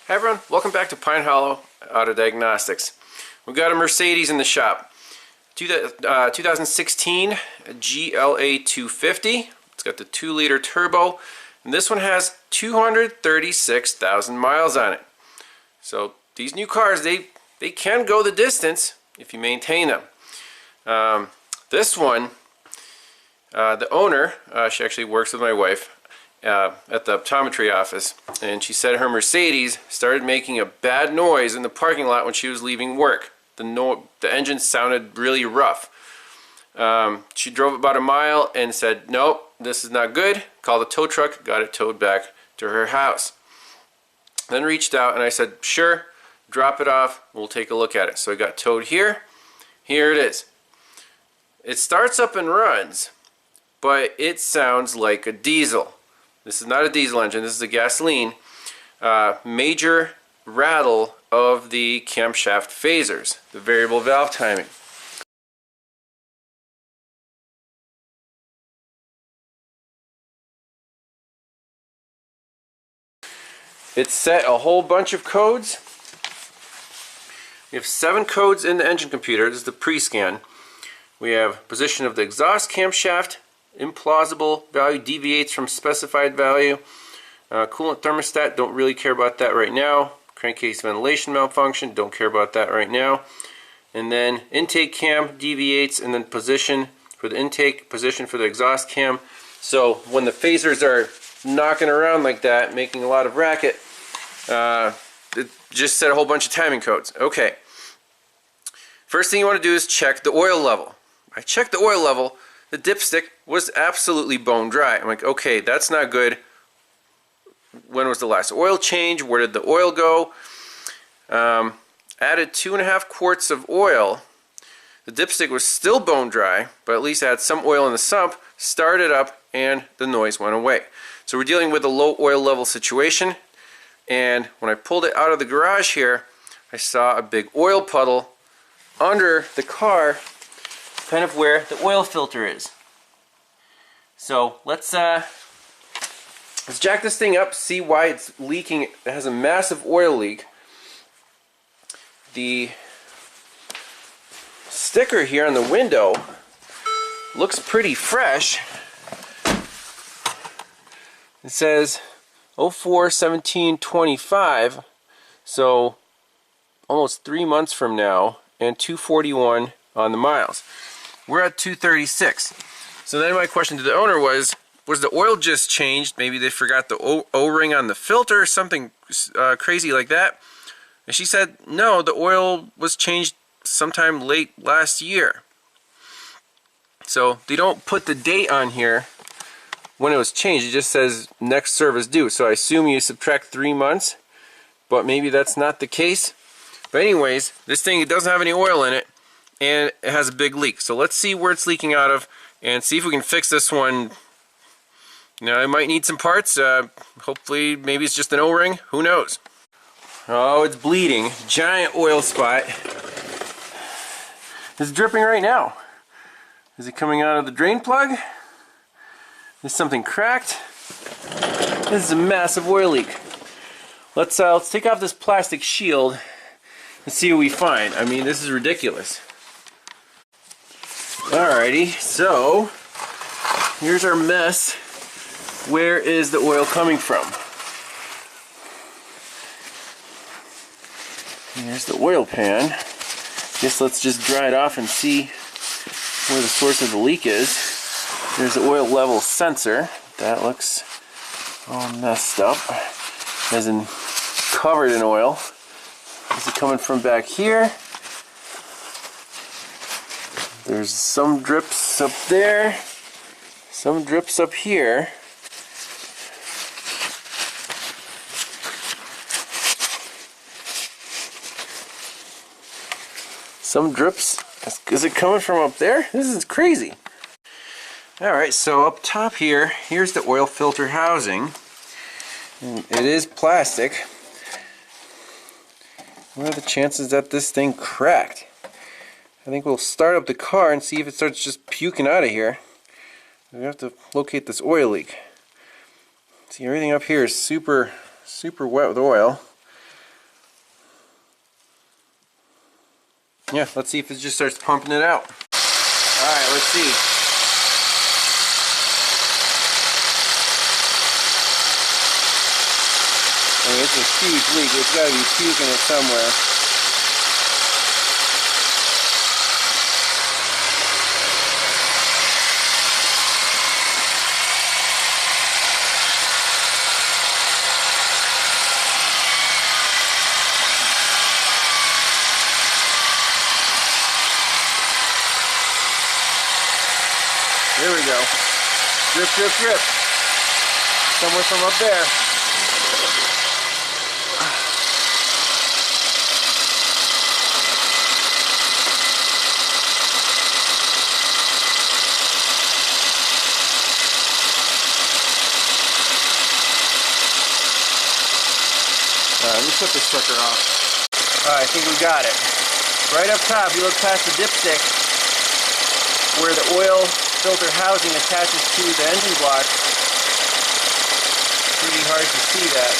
Hi everyone, welcome back to Pine Hollow Auto Diagnostics. We've got a Mercedes in the shop. 2016 GLA250. It's got the 2-liter turbo, and this one has 236,000 miles on it. So these new cars, they can go the distance if you maintain them. This one, the owner, she actually works with my wife at the optometry office, and she said her Mercedes started making a bad noise in the parking lot when she was leaving work. The engine sounded really rough. She drove about a mile and said, nope, this is not good. Called a tow truck, got it towed back to her house. Then reached out and I said, sure, drop it off, we'll take a look at it. So it got towed here. Here it is. It starts up and runs, but it sounds like a diesel. This is not a diesel engine, this is a gasoline. Major rattle of the camshaft phasers, the variable valve timing. It set a whole bunch of codes. We have 7 codes in the engine computer. This is the pre-scan. We have position of the exhaust camshaft, implausible value, deviates from specified value. Coolant thermostat, don't really care about that right now. Crankcase ventilation malfunction, don't care about that right now. And then intake cam deviates, and then position for the intake, position for the exhaust cam. So when the phasers are knocking around like that, making a lot of racket, it just set a whole bunch of timing codes. Okay. First thing you want to do is check the oil level. I checked the oil level. The dipstick was absolutely bone dry. I'm like, okay, that's not good. When was the last oil change? Where did the oil go? Added 2.5 quarts of oil. The dipstick was still bone dry, but at least I had some oil in the sump. Started up and the noise went away. So we're dealing with a low oil level situation. And when I pulled it out of the garage here, I saw a big oil puddle under the car, kind of where the oil filter is. So let's jack this thing up, see why it's leaking. It has a massive oil leak. The sticker here on the window looks pretty fresh. It says 04/17/25, so almost 3 months from now, and 241 on the miles. We're at 236. So then my question to the owner was the oil just changed? Maybe they forgot the O-ring on the filter or something crazy like that. And she said, no, the oil was changed sometime late last year. So they don't put the date on here when it was changed. It just says next service due. So I assume you subtract 3 months, but maybe that's not the case. But anyways, this thing, it doesn't have any oil in it, and it has a big leak. So let's see where it's leaking out of and see if we can fix this one. You know, I might need some parts. Hopefully, maybe it's just an O-ring. Who knows? Oh, it's bleeding. Giant oil spot. It's dripping right now. Is it coming out of the drain plug? Is something cracked? This is a massive oil leak. Let's take off this plastic shield and see what we find. I mean, this is ridiculous. Alrighty, so here's our mess. Where is the oil coming from? Here's the oil pan. Guess let's just dry it off and see where the source of the leak is. There's the oil level sensor. That looks all messed up, as in covered in oil. Is it coming from back here? There's some drips up there, some drips up here. Some drips. Is it coming from up there? This is crazy. Alright, so up top here, here's the oil filter housing. And it is plastic. What are the chances that this thing cracked? I think we'll start up the car and see if it starts just puking out of here. We have to locate this oil leak. See, everything up here is super wet with oil. Yeah, let's see if it just starts pumping it out. Alright, let's see. I mean, it's a huge leak. It's got to be puking it somewhere. There we go. Drip, drip, drip. Somewhere from up there. Let me shut this sucker off. Alright, I think we got it. Right up top, you look past the dipstick where the oil filter housing attaches to the engine block. Pretty hard to see that,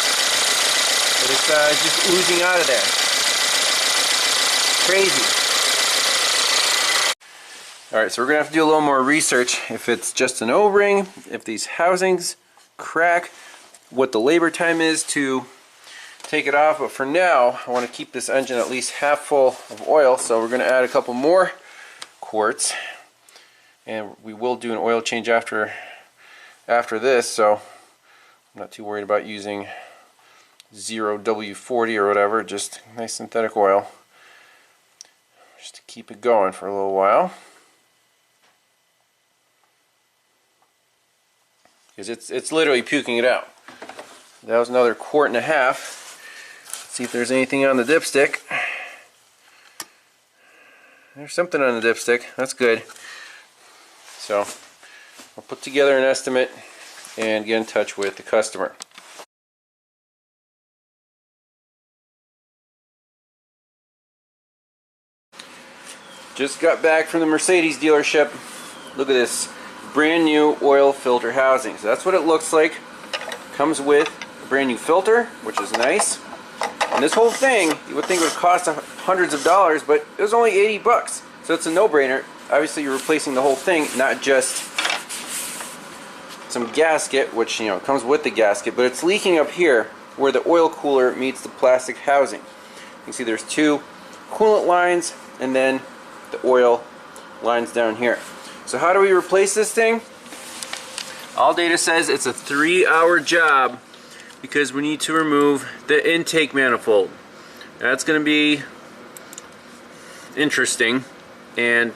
but it's just oozing out of there. Crazy. Alright, so we're going to have to do a little more research if it's just an O-ring, if these housings crack, what the labor time is to take it off. But for now, I want to keep this engine at least half full of oil, so we're going to add a couple more quarts. And we will do an oil change after this, so I'm not too worried about using 0W40 or whatever, just nice synthetic oil, just to keep it going for a little while. Because it's literally puking it out. That was another 1.5 quarts. Let's see if there's anything on the dipstick. There's something on the dipstick, that's good. So I'll put together an estimate and get in touch with the customer. Just got back from the Mercedes dealership. Look at this brand new oil filter housing. So that's what it looks like. Comes with a brand new filter, which is nice. And this whole thing, you would think it would cost hundreds of dollars, but it was only 80 bucks. So it's a no-brainer. Obviously you're replacing the whole thing, not just some gasket, which comes with the gasket, but it's leaking up here where the oil cooler meets the plastic housing. You can see there's two coolant lines and then the oil lines down here. So how do we replace this thing? All data says it's a 3-hour job because we need to remove the intake manifold. That's going to be interesting, and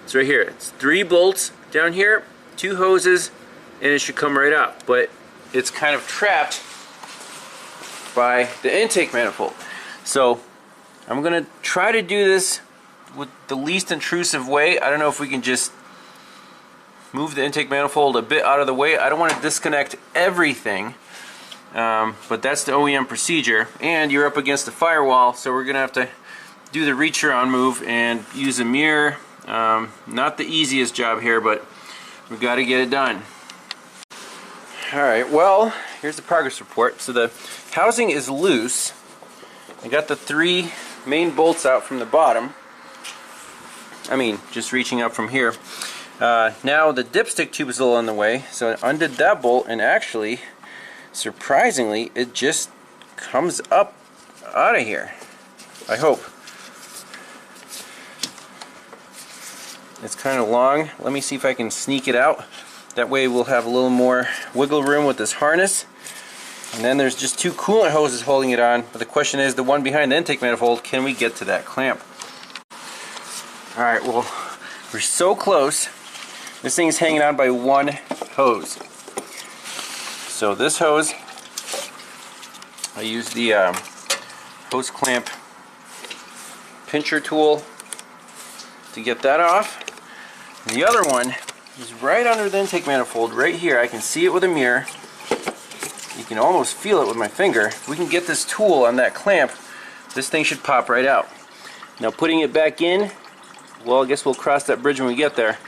it's right here. It's 3 bolts down here, 2 hoses, and it should come right out. But it's kind of trapped by the intake manifold. So I'm going to try to do this with the least intrusive way. I don't know if we can just move the intake manifold a bit out of the way. I don't want to disconnect everything, but that's the OEM procedure. And you're up against the firewall, so we're going to have to do the reach around move and use a mirror. Not the easiest job here, but we've got to get it done. Alright, well, here's the progress report. So the housing is loose. I got the 3 main bolts out from the bottom. I mean, just reaching up from here. Now the dipstick tube is a little in the way, so I undid that bolt, and actually, surprisingly, it just comes up out of here. I hope. It's kind of long. Let me see if I can sneak it out. That way we'll have a little more wiggle room with this harness. And then there's just 2 coolant hoses holding it on. But the question is, the one behind the intake manifold, can we get to that clamp? Alright, well, we're so close. This thing is hanging on by 1 hose. So this hose, I use the hose clamp pincher tool to get that off. And the other one is right under the intake manifold, right here. I can see it with a mirror. You can almost feel it with my finger. If we can get this tool on that clamp, this thing should pop right out. Now putting it back in, well, I guess we'll cross that bridge when we get there.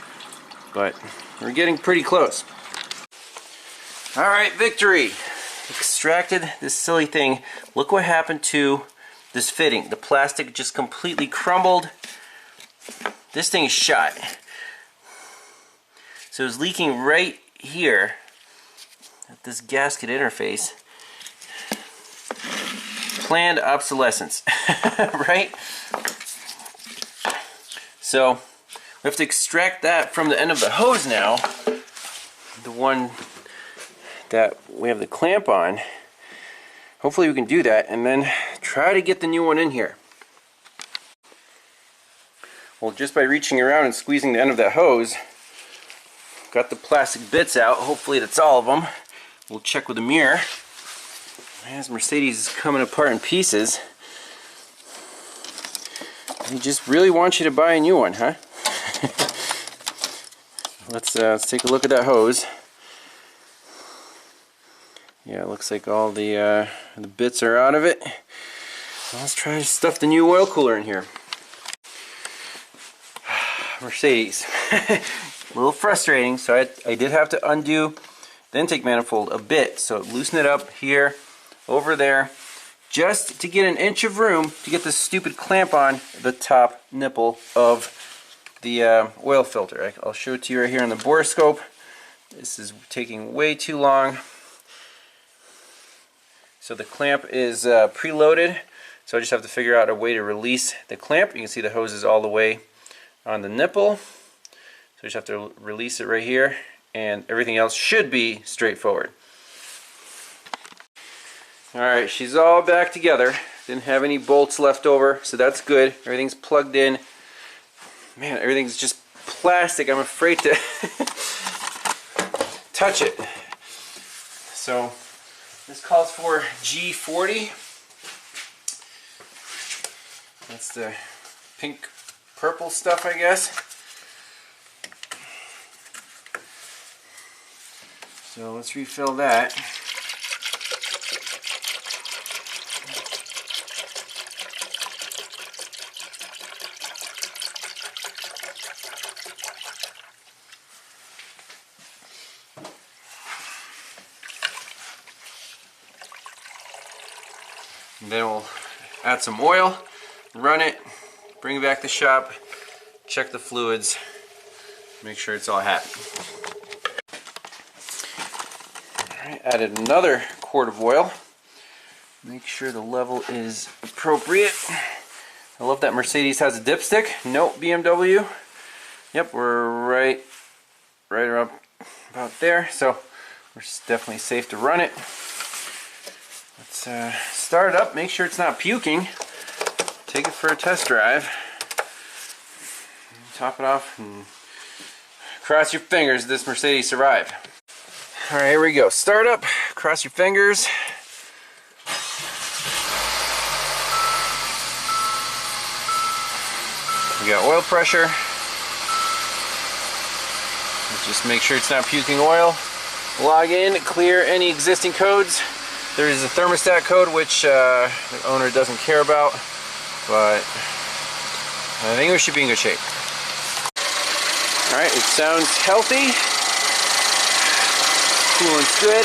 But we're getting pretty close. Alright, victory! Extracted this silly thing. Look what happened to this fitting. The plastic just completely crumbled. This thing is shot. So it's leaking right here at this gasket interface. Planned obsolescence, right? So we have to extract that from the end of the hose now, the one that we have the clamp on. Hopefully we can do that and then try to get the new one in here. Well, just by reaching around and squeezing the end of that hose, got the plastic bits out. Hopefully that's all of them. We'll check with the mirror. Man, this Mercedes is coming apart in pieces. They just really want you to buy a new one, huh? Let's take a look at that hose. Yeah, it looks like all the bits are out of it. Let's try to stuff the new oil cooler in here. Mercedes. A little frustrating, so I did have to undo the intake manifold a bit, so loosen it up here, over there, just to get an inch of room to get this stupid clamp on the top nipple of the oil filter. I'll show it to you right here on the borescope. This is taking way too long. So the clamp is preloaded, so I just have to figure out a way to release the clamp. You can see the hose is all the way on the nipple, so I just have to release it right here, and everything else should be straightforward. Alright, she's all back together. Didn't have any bolts left over, so that's good. Everything's plugged in. Man, everything's just plastic. I'm afraid to touch it. So this calls for G40. That's the pink purple stuff, I guess. So let's refill that. And then we'll add some oil, run it, bring it back to the shop, check the fluids, make sure it's all happy. Alright, added another quart of oil. Make sure the level is appropriate. I love that Mercedes has a dipstick. Nope, BMW. Yep, we're right around about there, so we're definitely safe to run it. Let's start it up, make sure it's not puking. Take it for a test drive. Top it off and cross your fingers this Mercedes survived. Alright, here we go. Start up, cross your fingers. We got oil pressure. Just make sure it's not puking oil. Log in, clear any existing codes. There is a thermostat code which the owner doesn't care about, but I think we should be in good shape. Alright, it sounds healthy. Coolant's good.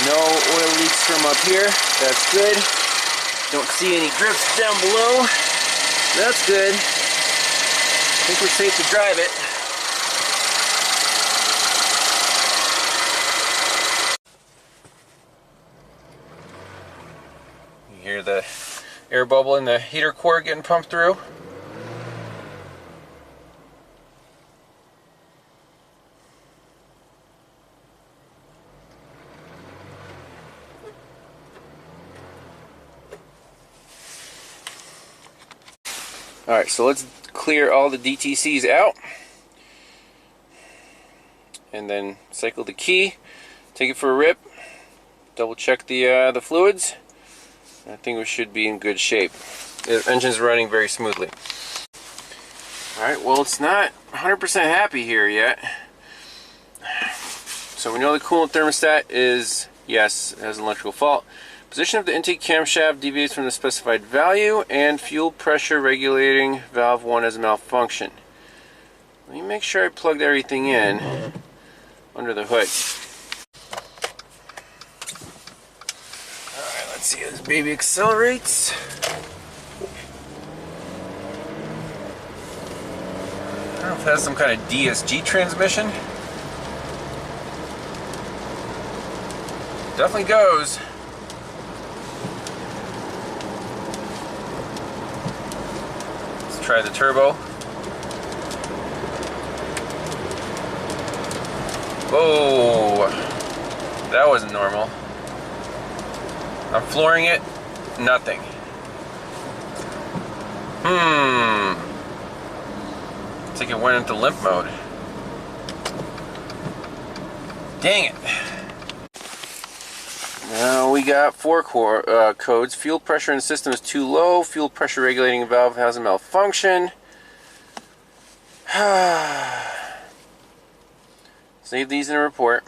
No oil leaks from up here. That's good. Don't see any drips down below. That's good. I think we're safe to drive it. You hear the air bubble in the heater core getting pumped through. Alright, so let's clear all the DTCs out and then cycle the key, take it for a rip, double check the fluids. I think we should be in good shape. The engine's running very smoothly. Alright, well, it's not 100% happy here yet. So we know the coolant thermostat is, yes, it has an electrical fault. Position of the intake camshaft deviates from the specified value, and fuel pressure regulating valve 1 has a malfunction. Let me make sure I plugged everything in under the hood. Alright, let's see how this baby accelerates. I don't know if it has some kind of DSG transmission. Definitely goes. Let's try the turbo. Whoa, that wasn't normal. I'm flooring it, nothing. Looks like it went into limp mode. Dang it. Now we got 4 codes. Fuel pressure in the system is too low. Fuel pressure regulating valve has a malfunction. Save these in a report.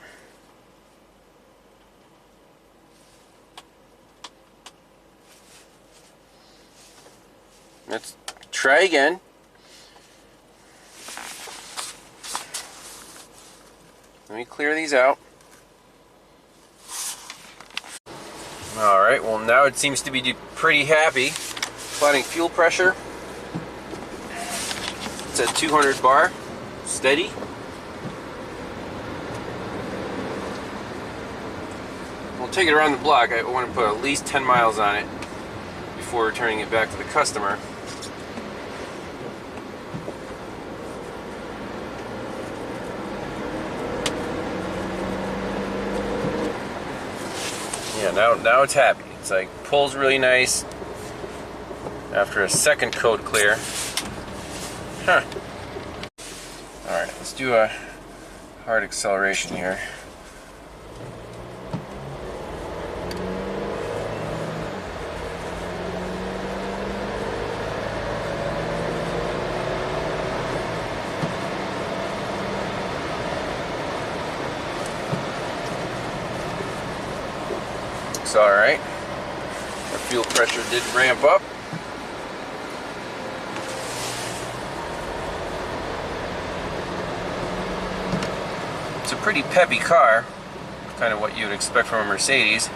Let's try again. Let me clear these out. Alright, well now it seems to be pretty happy. Plotting fuel pressure. It's at 200 bar. Steady. We'll take it around the block. I want to put at least 10 miles on it before returning it back to the customer. Yeah, now it's happy. It's like pulls really nice after a second code clear. Huh. Alright, let's do a hard acceleration here. Looks alright. Our fuel pressure did ramp up. It's a pretty peppy car. Kind of what you would expect from a Mercedes.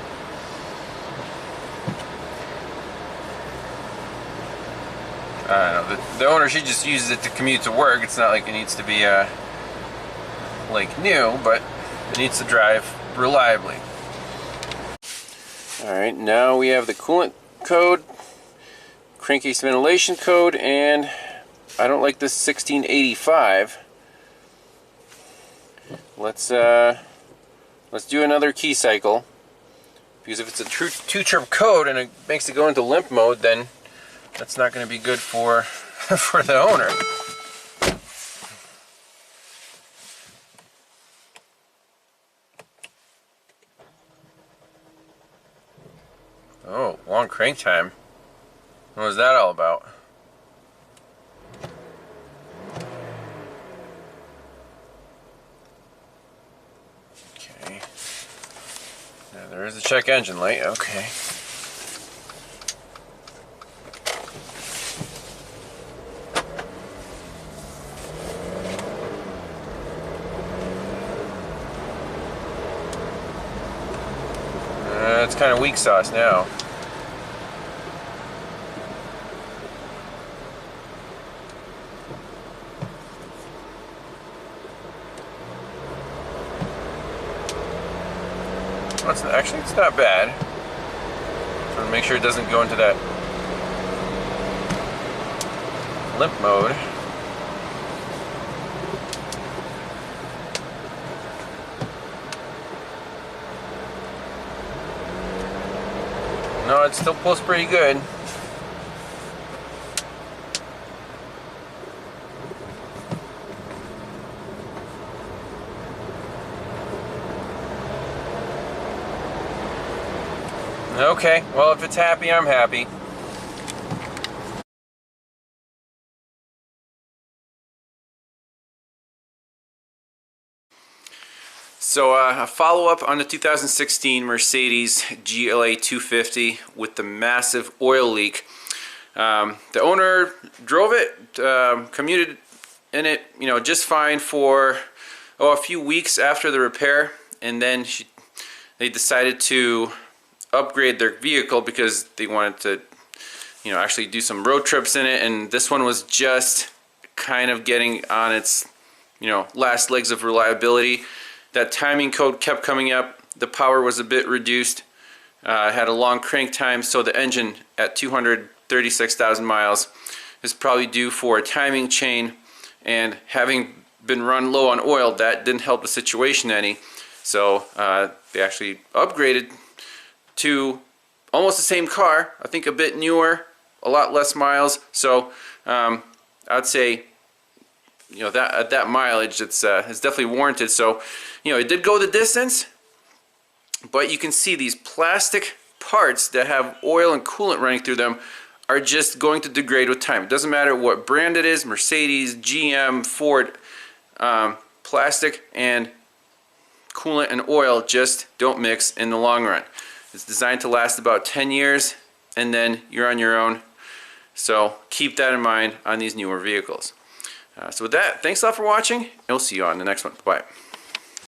I don't know. The owner, she just uses it to commute to work. It's not like it needs to be like new, but it needs to drive reliably. Alright, now we have the coolant code, crankcase ventilation code, and I don't like this 1685. Let's do another key cycle, because if it's a true 2-trip code and it makes it go into limp mode, then that's not going to be good for for the owner. Oh, long crank time. What was that all about? Okay. Now there is a check engine light. Okay. It's kind of weak sauce now. Well, actually, it's not bad. Just want to make sure it doesn't go into that limp mode. No, it still pulls pretty good. Okay, well, if it's happy, I'm happy. So a follow-up on the 2016 Mercedes GLA250 with the massive oil leak. The owner drove it, commuted in it, just fine for a few weeks after the repair, and then they decided to upgrade their vehicle because they wanted to, you know, actually do some road trips in it, and this one was just kind of getting on its, you know, last legs of reliability. That timing code kept coming up. The power was a bit reduced. Had a long crank time, so the engine at 236,000 miles is probably due for a timing chain, and having been run low on oil, that didn't help the situation any. So they actually upgraded to almost the same car, I think a bit newer, a lot less miles. So I'd say, you know, that at that mileage, it's definitely warranted. So, you know, it did go the distance, but you can see these plastic parts that have oil and coolant running through them are just going to degrade with time. It doesn't matter what brand it is, Mercedes, GM, Ford, plastic and coolant and oil just don't mix in the long run. It's designed to last about 10 years, and then you're on your own. So keep that in mind on these newer vehicles. So with that, thanks a lot for watching, and we'll see you on the next one. Bye.